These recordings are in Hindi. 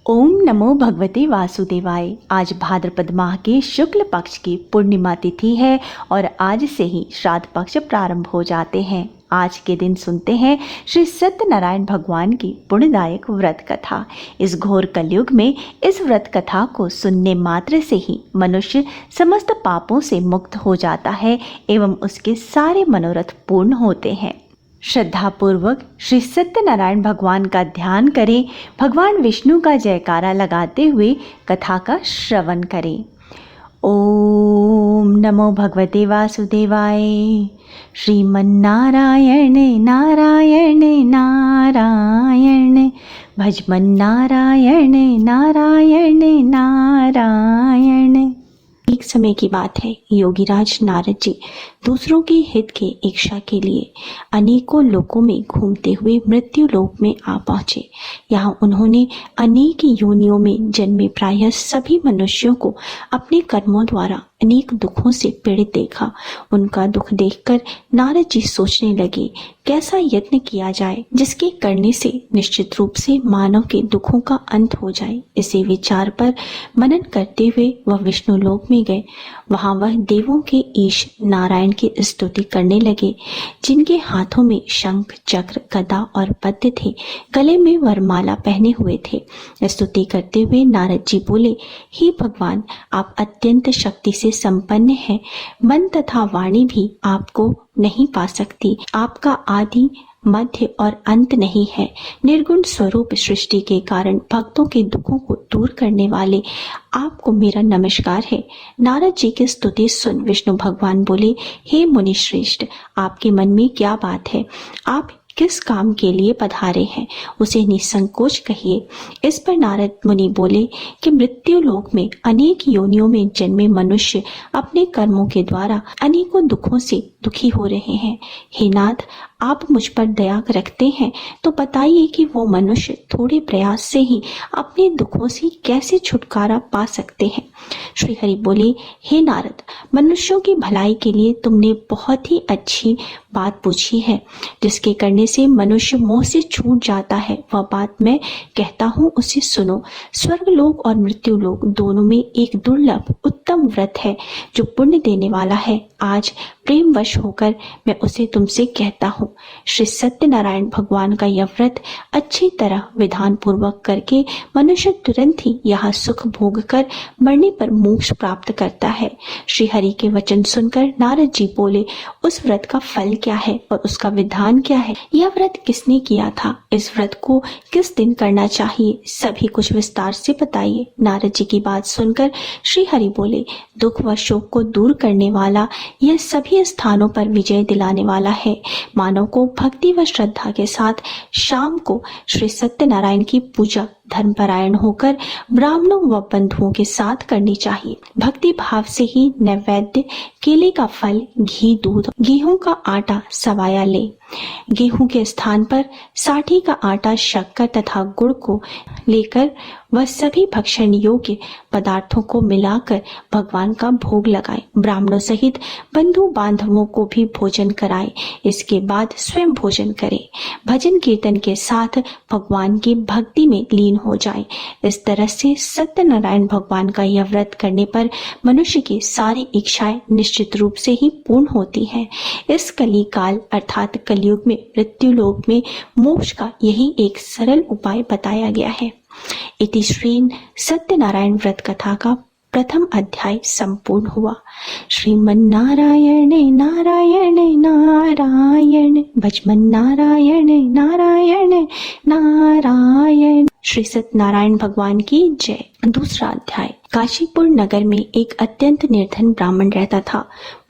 ओम नमो भगवते वासुदेवाय। आज भाद्रपद माह के शुक्ल पक्ष की पूर्णिमा तिथि है और आज से ही श्राद्ध पक्ष प्रारंभ हो जाते हैं। आज के दिन सुनते हैं श्री सत्यनारायण भगवान की पुण्यदायक व्रत कथा। इस घोर कलयुग में इस व्रत कथा को सुनने मात्र से ही मनुष्य समस्त पापों से मुक्त हो जाता है एवं उसके सारे मनोरथ पूर्ण होते हैं। श्रद्धापूर्वक श्री सत्यनारायण भगवान का ध्यान करें, भगवान विष्णु का जयकारा लगाते हुए कथा का श्रवण करें। ओम नमो भगवते वासुदेवाय। श्रीमन्नारायण नारायण नारायण, भजमन नारायण नारायण नारायण। एक समय की बात है, योगीराज नारद जी दूसरों के हित के इच्छा के लिए अनेकों लोकों में घूमते हुए मृत्यु लोक में आ पहुंचे। यहाँ उन्होंने अनेक योनियों में जन्मे प्रायः सभी मनुष्यों को अपने कर्मों द्वारा अनेक दुखों से पीड़ित देखा। उनका दुख देखकर नारद जी सोचने लगे, कैसा यत्न किया जाए जिसके करने से निश्चित रूप से मानव के दुखों का अंत हो जाए। इसी विचार पर मनन करते हुए वह विष्णु लोक में गए। वहां वह देवों के ईश नारायण की स्तुति करने लगे, जिनके हाथों में शंख चक्र गदा और पद्म थे, गले में वरमाला पहने हुए थे। स्तुति करते हुए नारद जी बोले, हे भगवान, आप अत्यंत शक्ति से संपन्न है। मन तथा वाणी भी आपको नहीं पा सकती। आपका आदि मध्य और अंत नहीं है। निर्गुण स्वरूप सृष्टि के कारण भक्तों के दुखों को दूर करने वाले आपको मेरा नमस्कार है। नारद जी की स्तुति सुन विष्णु भगवान बोले, हे मुनि श्रेष्ठ, आपके मन में क्या बात है? आप किस काम के लिए पधारे हैं, उसे निसंकोच कहिए। इस पर नारद मुनि बोले कि मृत्यु लोक में अनेक योनियों में जन्मे मनुष्य अपने कर्मों के द्वारा अनेकों दुखों से दुखी हो रहे हैं। हे नाथ, आप मुझ पर दया रखते हैं तो बताइए कि वो मनुष्य थोड़े प्रयास से ही अपने दुखों से कैसे छुटकारा पा सकते हैं। श्री हरि बोले, हे नारद, मनुष्यों की भलाई के लिए तुमने बहुत ही अच्छी बात पूछी है, जिसके करने से मनुष्य मोह से छूट जाता है। वह बात मैं कहता हूँ, उसे सुनो। स्वर्ग लोक और मृत्यु लोक दोनों में एक दुर्लभ उत्तम व्रत है जो पुण्य देने वाला है। आज प्रेम वश होकर मैं उसे तुमसे कहता हूँ। श्री सत्यनारायण भगवान का यह व्रत अच्छी तरह विधान पूर्वक करके मनुष्य तुरंत ही यहाँ सुख भोग कर मरने पर मोक्ष प्राप्त करता है। श्री हरि के वचन सुनकर नारद जी बोले, उस व्रत का फल क्या है और उसका विधान क्या है? यह व्रत किसने किया था? इस व्रत को किस दिन करना चाहिए? सभी कुछ विस्तार से बताइए। नारद जी की बात सुनकर श्री हरि बोले, दुख व शोक को दूर करने वाला, यह सभी स्थानों पर विजय दिलाने वाला है। मानव को भक्ति व श्रद्धा के साथ शाम को श्री सत्यनारायण की पूजा धर्मपरायण होकर ब्राह्मणों व बंधुओं के साथ करनी चाहिए। भक्ति भाव से ही नैवेद्य, केले का फल, घी, दूध, गेहूं का आटा सवाया ले। गेहूं के स्थान पर साठी का आटा, शक्कर तथा गुड़ को लेकर वह सभी भक्षण योग्य पदार्थों को मिलाकर भगवान का भोग लगाए। ब्राह्मणों सहित बंधु बांधवों को भी भोजन कराए। इसके बाद स्वयं भोजन करे। भजन कीर्तन के साथ भगवान की भक्ति में लीन हो जाए। इस तरह से सत्यनारायण भगवान का यह व्रत करने पर मनुष्य की सारी इच्छाएं निश्चित रूप से ही पूर्ण होती हैं। इस कली काल अर्थात कलयुग में मृत्यु लोक में मोक्ष का यही एक सरल उपाय बताया गया है। इति श्री सत्यनारायण व्रत कथा का प्रथम अध्याय संपूर्ण हुआ। श्रीमन्नारायण नारायण नारायण, भजमन नारायण नारायण नारायण। श्री सत्यनारायण भगवान की जय। दूसरा अध्याय। काशीपुर नगर में एक अत्यंत निर्धन ब्राह्मण रहता था।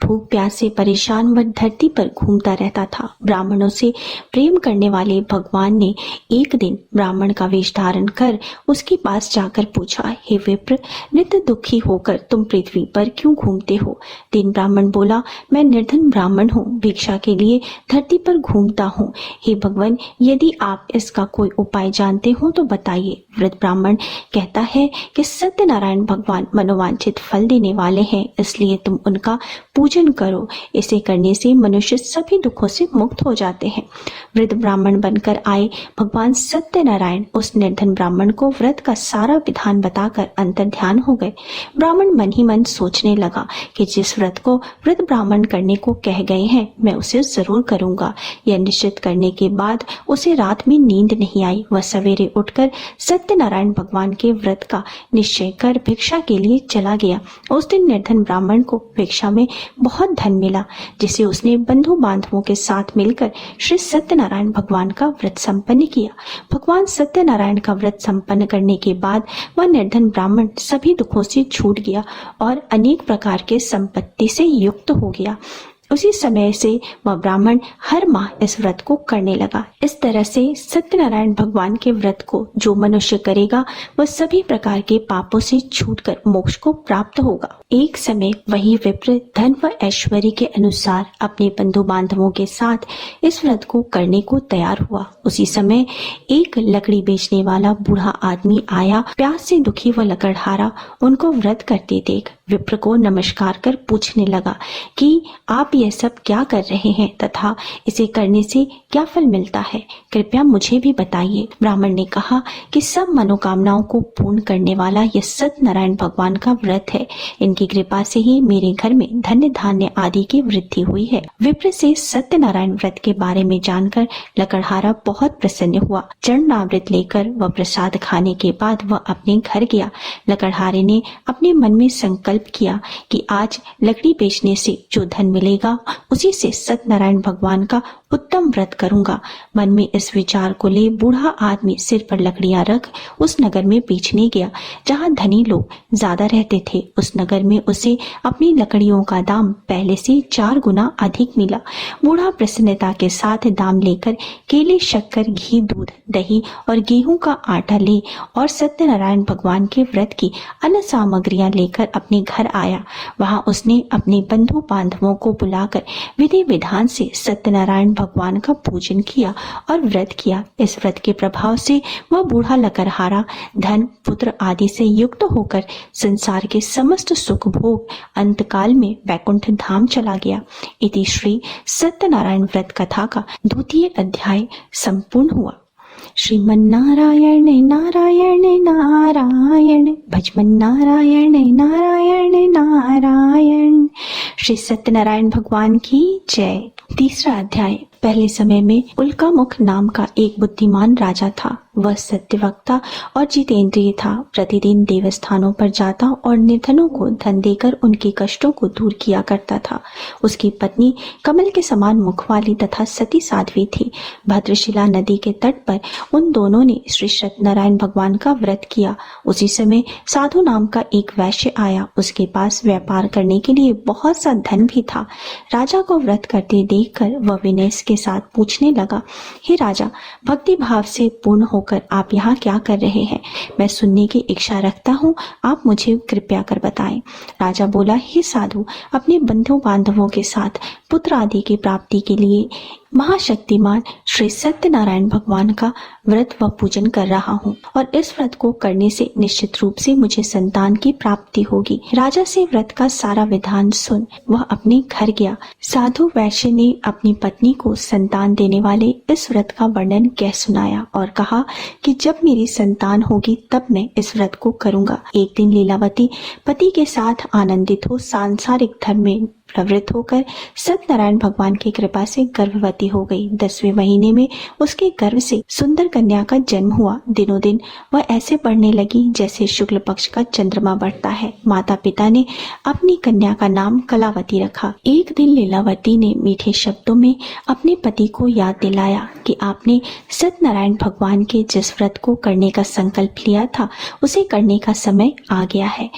भूख प्यास से परेशान वह धरती पर घूमता रहता था। ब्राह्मणों से प्रेम करने वाले भगवान ने एक दिन ब्राह्मण का वेश धारण कर उसके पास जाकर पूछा, हे विप्र, नित्य दुखी होकर तुम पृथ्वी पर क्यों घूमते हो? दिन ब्राह्मण बोला, मैं निर्धन ब्राह्मण हूँ, भिक्षा के लिए धरती पर घूमता हूँ। हे भगवान, यदि आप इसका कोई उपाय जानते हो तो बताइए। वृद्ध ब्राह्मण कहता है कि सत्यनारायण भगवान मनोवांछित फल देने वाले हैं, इसलिए तुम उनका पूजन करो। इसे करने से मनुष्य सभी दुखों से मुक्त हो जाते हैं। वृद्ध ब्राह्मण बनकर आए भगवान सत्यनारायण उस निर्धन ब्राह्मण को व्रत का सारा विधान बताकर अंतर्ध्यान हो गए। ब्राह्मण मन ही मन सोचने लगा कि जिस व्रत को वृद्ध ब्राह्मण करने को कह गए हैं मैं उसे जरूर करूंगा। यह निश्चित करने के बाद उसे रात में नींद नहीं आई। वह सवेरे उठकर सत्यनारायण भगवान के व्रत का निश्चय कर भिक्षा के लिए चला गया। उस दिन निर्धन ब्राह्मण को भिक्षा में बहुत धन मिला, जिसे उसने बंधु बांधवों के साथ मिलकर श्री सत्यनारायण भगवान का व्रत संपन्न किया। भगवान सत्यनारायण का व्रत संपन्न करने के बाद वह निर्धन ब्राह्मण सभी दुखों से छूट गया और अनेक प्रकार के संपत्ति से युक्त हो गया। उसी समय से वह ब्राह्मण हर माह इस व्रत को करने लगा। इस तरह से सत्यनारायण भगवान के व्रत को जो मनुष्य करेगा वह सभी प्रकार के पापों से छूटकर मोक्ष को प्राप्त होगा। एक समय वही विप्र धन व ऐश्वर्य के अनुसार अपने बंधु बांधवों के साथ इस व्रत को करने को तैयार हुआ। उसी समय एक लकड़ी बेचने वाला बूढ़ा आदमी आया। प्यास से दुखी व लकड़हारा उनको व्रत करते देख विप्र को नमस्कार कर पूछने लगा कि आप यह सब क्या कर रहे हैं तथा इसे करने से क्या फल मिलता है, कृपया मुझे भी बताइए। ब्राह्मण ने कहा कि सब मनोकामनाओं को पूर्ण करने वाला यह सत्यनारायण भगवान का व्रत है। इनकी कृपा से ही मेरे घर में धन्य धान्य आदि की वृद्धि हुई है। विप्र से सत्यनारायण व्रत के बारे में जानकर लकड़हारा बहुत प्रसन्न हुआ। चरणामृत लेकर वह प्रसाद खाने के बाद वह अपने घर गया। लकड़हारे ने अपने मन में संकल्प किया कि आज लकड़ी बेचने से जो धन मिलेगा उसी से सत्यनारायण भगवान का उत्तम व्रत करूंगा। मन में इस विचार को ले बूढ़ा आदमी सिर पर लकड़ियां रख उस नगर में बेचने गया जहां धनी लोग ज्यादा रहते थे। उस नगर में उसे अपनी लकड़ियों का दाम पहले से 4 गुना अधिक मिला। बूढ़ा प्रसन्नता के साथ दाम लेकर केले, शक्कर, घी, दूध, दही और गेहूं का आटा ले और सत्यनारायण भगवान के व्रत की अन्य सामग्रियां लेकर अपने घर आया। वहां उसने अपने बंधु बांधवों को बुलाकर विधि विधान से सत्यनारायण भगवान का पूजन किया और व्रत किया। इस व्रत के प्रभाव से वह बूढ़ा लकड़हारा धन, पुत्र आदि से युक्त होकर संसार के समस्त सुख भोग अंतकाल में वैकुंठ धाम चला गया। इति श्री सत्यनारायण व्रत कथा का 2वां अध्याय संपूर्ण हुआ। श्रीमन्नारायण नारायण नारायण भजमन नारायण नारायण नारायण। श्री सत्यनारायण भगवान की जय। 3रा अध्याय। पहले समय में उल्कामुख नाम का एक बुद्धिमान राजा था। वह सत्यवक्ता और जितेंद्रिय था। प्रतिदिन देवस्थानों पर जाता और निर्धनों को धन देकर उनके कष्टों को दूर किया करता था। उसकी पत्नी कमल के समान मुख वाली तथा सती साध्वी थी। भद्रशिला नदी के तट पर उन दोनों ने श्री सत्यनारायण भगवान का व्रत किया। उसी समय साधु नाम का एक वैश्य आया। उसके पास व्यापार करने के लिए बहुत सा धन भी था। राजा को व्रत करते देखकर वह विनय के साथ पूछने लगा, हे राजा, भक्ति भाव से पूर्ण होकर आप यहाँ क्या कर रहे हैं? मैं सुनने की इच्छा रखता हूँ, आप मुझे कृपया कर बताएं। राजा बोला, हे साधु, अपने बंधु बांधवों के साथ पुत्र आदि की प्राप्ति के लिए महाशक्तिमान श्री सत्यनारायण भगवान का व्रत व पूजन कर रहा हूँ और इस व्रत को करने से निश्चित रूप से मुझे संतान की प्राप्ति होगी। राजा से व्रत का सारा विधान सुन वह अपने घर गया। साधु वैश्य ने अपनी पत्नी को संतान देने वाले इस व्रत का वर्णन कह सुनाया और कहा कि जब मेरी संतान होगी तब मैं इस व्रत को करूंगा। एक दिन लीलावती पति के साथ आनंदित हो सांसारिक धर्म में प्रवृत्त होकर सत्यनारायण भगवान की कृपा से गर्भवती हो गई। 10वें महीने में उसके गर्भ से सुंदर कन्या का जन्म हुआ। दिनों दिन वह ऐसे बढ़ने लगी जैसे शुक्ल पक्ष का चंद्रमा बढ़ता है। माता पिता ने अपनी कन्या का नाम कलावती रखा। एक दिन लीलावती ने मीठे शब्दों में अपने पति को याद दिलाया कि आपने सत्यनारायण भगवान के जिस व्रत को करने का संकल्प लिया था उसे करने का समय आ गया है।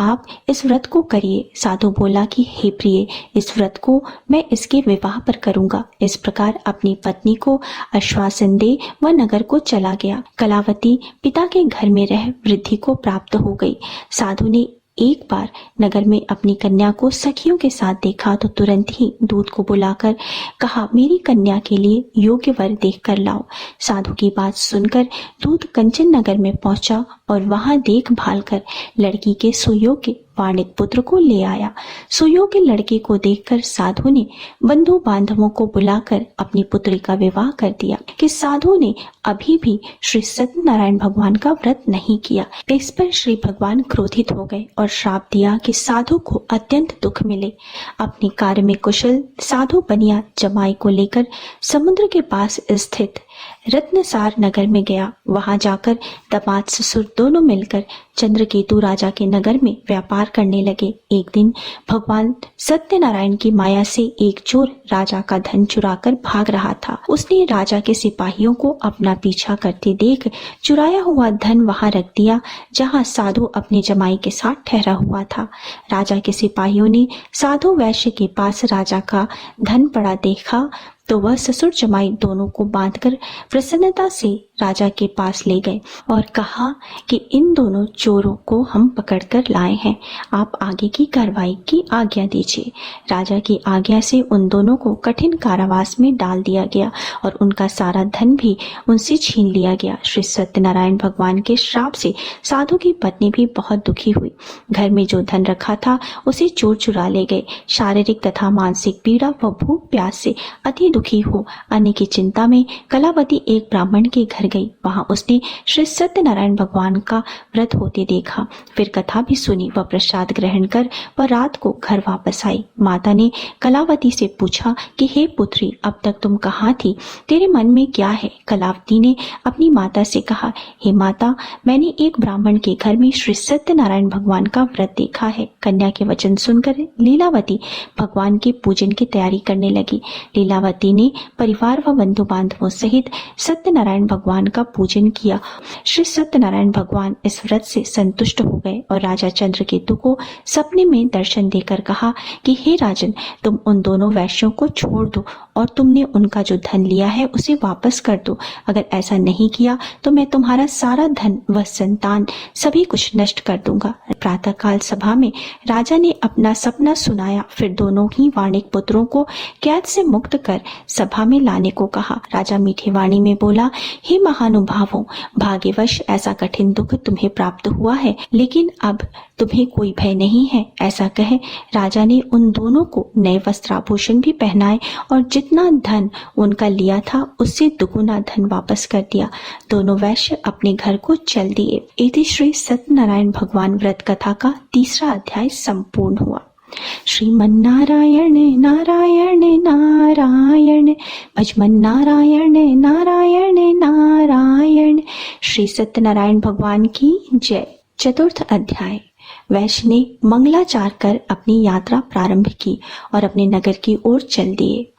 आप इस व्रत को करिए। साधु बोला कि हे प्रिय, इस व्रत को मैं इसके विवाह पर करूंगा। इस प्रकार अपनी पत्नी को आश्वासन दे वह नगर को चला गया। कलावती पिता के घर में रह वृद्धि को प्राप्त हो गई। साधु ने एक बार नगर में अपनी कन्या को सखियों के साथ देखा तो तुरंत ही दूत को बुलाकर कहा, मेरी कन्या के लिए योग्य वर देख कर लाओ। साधु की बात सुनकर दूत कंचन नगर में पहुंचा और वहां देखभाल कर लड़की के सुयोग्य वाणिक पुत्र को ले आया। सुयोग्य लड़के को देखकर साधु ने बंधु बांधवों को बुलाकर अपनी पुत्री का विवाह कर दिया कि साधु ने अभी भी श्री सत्यनारायण भगवान का व्रत नहीं किया। इस पर श्री भगवान क्रोधित हो गए और श्राप दिया कि साधु को अत्यंत दुख मिले। अपने कार्य में कुशल साधु बनिया जमाई को लेकर समुद्र के पास स्थित रत्नसार नगर में गया। वहां जाकर दामाद ससुर दोनों मिलकर चंद्रकेतु राजा के नगर में व्यापार करने लगे। एक दिन भगवान सत्यनारायण की माया से एक चोर राजा का धन चुराकर भाग रहा था। उसने राजा के सिपाहियों को अपना पीछा करते देख चुराया हुआ धन वहां रख दिया जहां साधु अपने जमाई के साथ ठहरा हुआ था। राजा के सिपाहियों ने साधु वैश्य के पास राजा का धन पड़ा देखा तो वह ससुर जमाई दोनों को बांधकर प्रसन्नता से राजा के पास ले गए और कहा कि इन दोनों चोरों को हम पकड़कर लाए हैं, आप आगे की कार्रवाई की आज्ञा दीजिए। राजा की आज्ञा से उन दोनों को कठिन कारावास में डाल दिया गया और उनका सारा धन भी उनसे छीन लिया गया। श्री सत्यनारायण भगवान के श्राप से साधु की पत्नी भी बहुत दुखी हुई। घर में जो धन रखा था उसे चोर चुरा ले गए। शारीरिक तथा मानसिक पीड़ा व भूख प्यास से अति दुखी हो अन्य की चिंता में कलावती एक ब्राह्मण के घर गई। वहां उसने श्री सत्यनारायण भगवान का व्रत होते देखा। फिर कथा भी सुनी व प्रसाद ग्रहण कर वह रात को घर वापस आई। माता ने कलावती से पूछा कि हे पुत्री, अब तक तुम कहाँ थी, तेरे मन में क्या है? कलावती ने अपनी माता से कहा, हे माता, मैंने एक ब्राह्मण के घर में श्री सत्यनारायण भगवान का व्रत देखा है। कन्या के वचन सुनकर लीलावती भगवान के पूजन की तैयारी करने लगी। लीलावती ने परिवार व बंधु बांधवों सहित सत्यनारायण भगवान का पूजन किया। श्री सत्यनारायण भगवान इस व्रत से संतुष्ट हो गए और राजा चंद्रकेतु को सपने में दर्शन देकर कहा कि हे राजन, तुम उन दोनों वैश्यों को छोड़ दो और तुमने उनका जो धन लिया है उसे वापस कर दो। अगर ऐसा नहीं किया तो मैं तुम्हारा सारा धन व संतान सभी कुछ नष्ट कर दूंगा। प्रातःकाल सभा में राजा ने अपना सपना सुनाया। फिर दोनों ही वाणिक पुत्रों को कैद से मुक्त कर सभा में लाने को कहा। राजा मीठी वाणी में बोला, हे महानुभावों, भाग्यवश ऐसा कठिन दुख तुम्हें प्राप्त हुआ है, लेकिन अब तुम्हें कोई भय नहीं है। ऐसा कहे राजा ने उन दोनों को नए वस्त्राभूषण भी पहनाए और जितना धन उनका लिया था उससे दुगुना धन वापस कर दिया। दोनों वैश्य अपने घर को चल दिए। इति श्री सत्यनारायण भगवान व्रत कथा का 3रा अध्याय संपूर्ण हुआ। श्रीमन्नारायण नारायण नारायण, भजमन नारायण नारायण नारायण। श्री सत्यनारायण भगवान की जय। 4th अध्याय। वैश्य ने मंगलाचार कर अपनी यात्रा प्रारंभ की और अपने नगर की ओर चल दिए।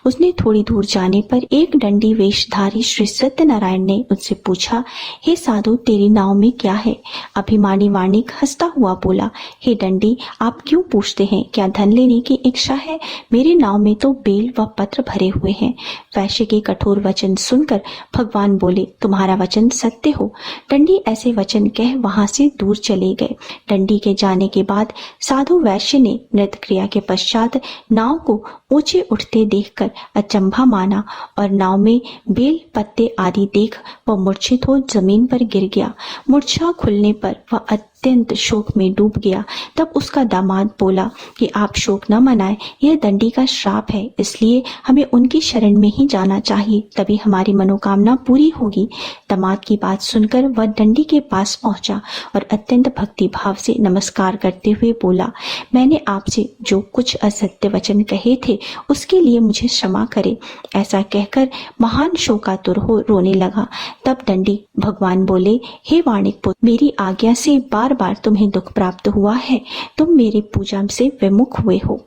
उसने थोड़ी दूर जाने पर एक दंडी वेशधारी श्री सत्यनारायण ने उससे पूछा, हे साधु, तेरी नाव में क्या है? अभिमानी वाणिक हंसता हुआ बोला, हे दंडी, आप क्यों पूछते हैं? क्या धन लेने की इच्छा है? मेरी नाव में तो बेल व पत्र भरे हुए हैं। वैश्य के कठोर वचन सुनकर भगवान बोले, तुम्हारा वचन सत्य हो। दंडी ऐसे वचन कह वहां से दूर चले गए। दंडी के जाने के बाद साधु वैश्य ने नृत्य क्रिया के पश्चात नाव को ऊंचे उठते देखकर अचंभा माना और नाव में बेल पत्ते आदि देख वह मूर्छित हो जमीन पर गिर गया। मूर्छा खुलने पर वह अत्यंत शोक में डूब गया। तब उसका दामाद बोला कि आप शोक न मनाएं, यह दंडी का श्राप है, इसलिए हमें उनकी शरण में ही जाना चाहिए, तभी हमारी मनोकामना पूरी होगी। दामाद की बात सुनकर वह दंडी के पास पहुंचा और अत्यंत भक्ति भाव से नमस्कार करते हुए बोला, मैंने आपसे जो कुछ असत्य वचन कहे थे उसके लिए मुझे क्षमा करे। ऐसा कहकर महान शोकातुर हो रोने लगा। तब दंडी भगवान बोले, हे वाणिक पुत्र, मेरी आज्ञा से बार बार तुम्हें दुख प्राप्त हुआ है, तुम मेरी पूजा से विमुख हुए हो।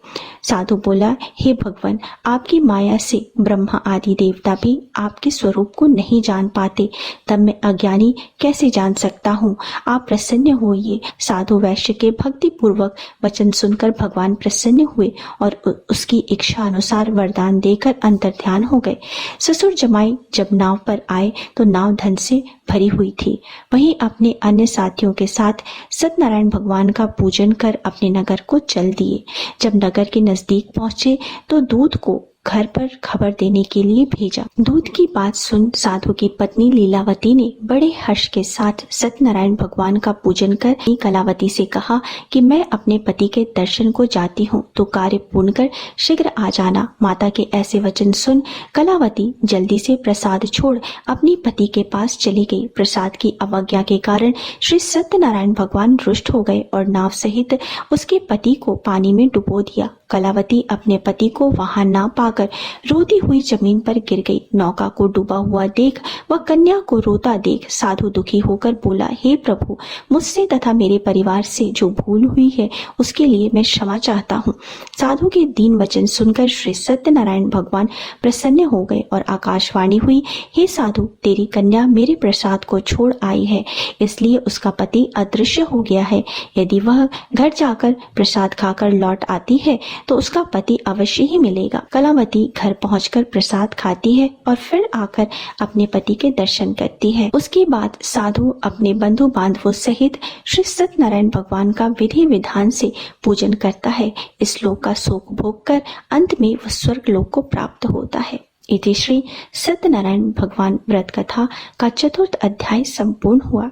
साधु बोला, हे भगवान, आपकी माया से ब्रह्मा आदि देवता भी आपके स्वरूप को नहीं जान पाते, तब मैं अज्ञानी कैसे जान सकता हूँ? आप प्रसन्न होइए। साधु वैश्य के भक्ति पूर्वक वचन सुनकर भगवान प्रसन्न हुए और उसकी इच्छा अनुसार वरदान देकर अंतर्ध्यान हो गए। ससुर जमाई जब नाव पर आए तो नाव धन से भरी हुई थी। वहीं अपने अन्य साथियों के साथ सत्यनारायण भगवान का पूजन कर अपने नगर को चल दिए। जब नगर के नजदीक पहुंचे तो दूत को घर पर खबर देने के लिए भेजा। दूत की बात सुन साधु की पत्नी लीलावती ने बड़े हर्ष के साथ सत्यनारायण भगवान का पूजन कर कलावती से कहा कि मैं अपने पति के दर्शन को जाती हूँ, तो कार्य पूर्ण कर शीघ्र आ जाना। माता के ऐसे वचन सुन कलावती जल्दी से प्रसाद छोड़ अपनी पति के पास चली गई। प्रसाद की अवज्ञा के कारण श्री सत्यनारायण भगवान रुष्ट हो गए और नाव सहित उसके पति को पानी में डुबो दिया। कलावती अपने पति को वहां ना पाकर रोती हुई जमीन पर गिर गई। नौका को डूबा हुआ देख वह कन्या को रोता देख साधु दुखी होकर बोला, हे प्रभु, मुझसे तथा मेरे परिवार से जो भूल हुई है उसके लिए मैं क्षमा चाहता हूँ। साधु के दीन वचन सुनकर श्री सत्यनारायण भगवान प्रसन्न हो गए और आकाशवाणी हुई, हे साधु, तेरी कन्या मेरे प्रसाद को छोड़ आई है, इसलिए उसका पति अदृश्य हो गया है। यदि वह घर जाकर प्रसाद खाकर लौट आती है तो उसका पति अवश्य ही मिलेगा। कलावती घर पहुंचकर प्रसाद खाती है और फिर आकर अपने पति के दर्शन करती है। उसके बाद साधु अपने बंधु बांधवों सहित श्री सत्यनारायण भगवान का विधि विधान से पूजन करता है। इस लोक का सुख भोग कर अंत में वह स्वर्ग लोक को प्राप्त होता है। इति श्री सत्यनारायण भगवान व्रत कथा का 4th अध्याय संपूर्ण हुआ।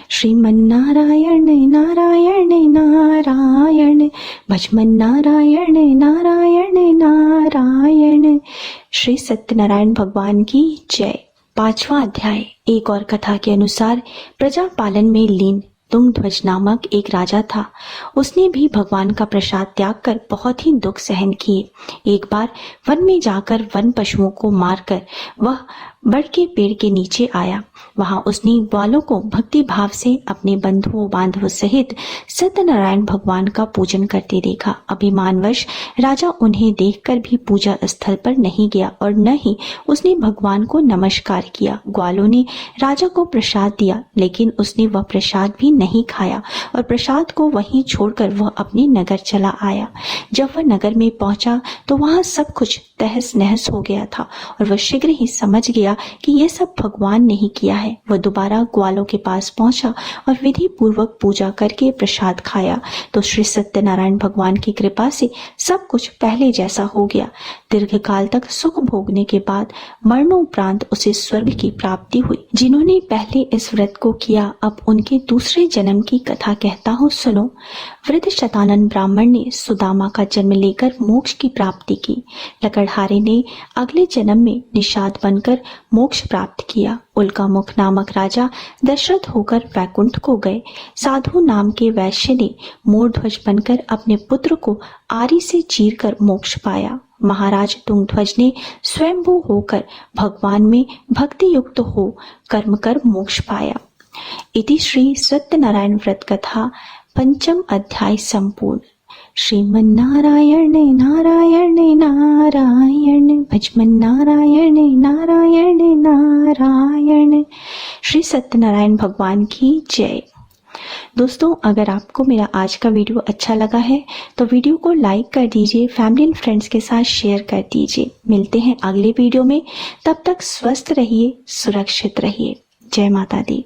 श्रीमन्नारायण नारायण नारायण, भजमन नारायण नारायण नारायण। श्री सत्यनारायण भगवान की जय। 5वां अध्याय। एक और कथा के अनुसार प्रजा पालन में लीन तुंगध्वज नामक एक राजा था। उसने भी भगवान का प्रसाद त्याग कर बहुत ही दुख सहन किए। एक बार वन में जाकर वन पशुओं को मारकर वह बड़ के पेड़ के नीचे आया। वहां उसने ग्वालों को भक्ति भाव से अपने बंधुओं बांधवों सहित सत्यनारायण भगवान का पूजन करते देखा। अभिमानवश राजा उन्हें देखकर भी पूजा स्थल पर नहीं गया और न ही उसने भगवान को नमस्कार किया। ग्वालों ने राजा को प्रसाद दिया, लेकिन उसने वह प्रसाद भी नहीं खाया और प्रसाद को वहीं छोड़कर वह अपने नगर चला आया। जब वह नगर में पहुंचा तो वहां सब कुछ तहस नहस हो गया था और वह शीघ्र ही समझ गया कि यह सब भगवान ने ही किया है। वह दोबारा ग्वालों के पास पहुंचा और विधि पूर्वक पूजा करके प्रसाद खाया तो श्री सत्यनारायण भगवान की कृपा से सब कुछ पहले जैसा हो गया। दीर्घ काल तक सुख भोगने के बाद मरणोपरांत उसे स्वर्ग की प्राप्ति हुई। जिन्होंने पहले इस व्रत को किया, अब उनके दूसरे जन्म की कथा कहता हूँ, सुनो। वृद्ध शतानन ब्राह्मण ने सुदामा का जन्म लेकर मोक्ष की प्राप्ति की। लकड़हारे ने अगले जन्म में निषाद बनकर मोक्ष प्राप्त किया। उल्का मुख नामक राजा दशरथ होकर वैकुंठ को गए। साधु नाम के वैश्य ने मोरध्वज बनकर अपने पुत्र को आरी से चीरकर मोक्ष पाया। महाराज तुंगध्वज ने स्वयंभू होकर भगवान में भक्ति युक्त हो कर्म कर मोक्ष पाया। इति श्री सत्यनारायण व्रत कथा 5म अध्याय संपूर्ण। श्रीमन्नारायण नारायण नारायण, भजमन नारायण नारायण नारायण। श्री सत्यनारायण भगवान की जय। दोस्तों, अगर आपको मेरा आज का वीडियो अच्छा लगा है तो वीडियो को लाइक कर दीजिए, फैमिली एंड फ्रेंड्स के साथ शेयर कर दीजिए। मिलते हैं अगले वीडियो में, तब तक स्वस्थ रहिए, सुरक्षित रहिए। जय माता दी।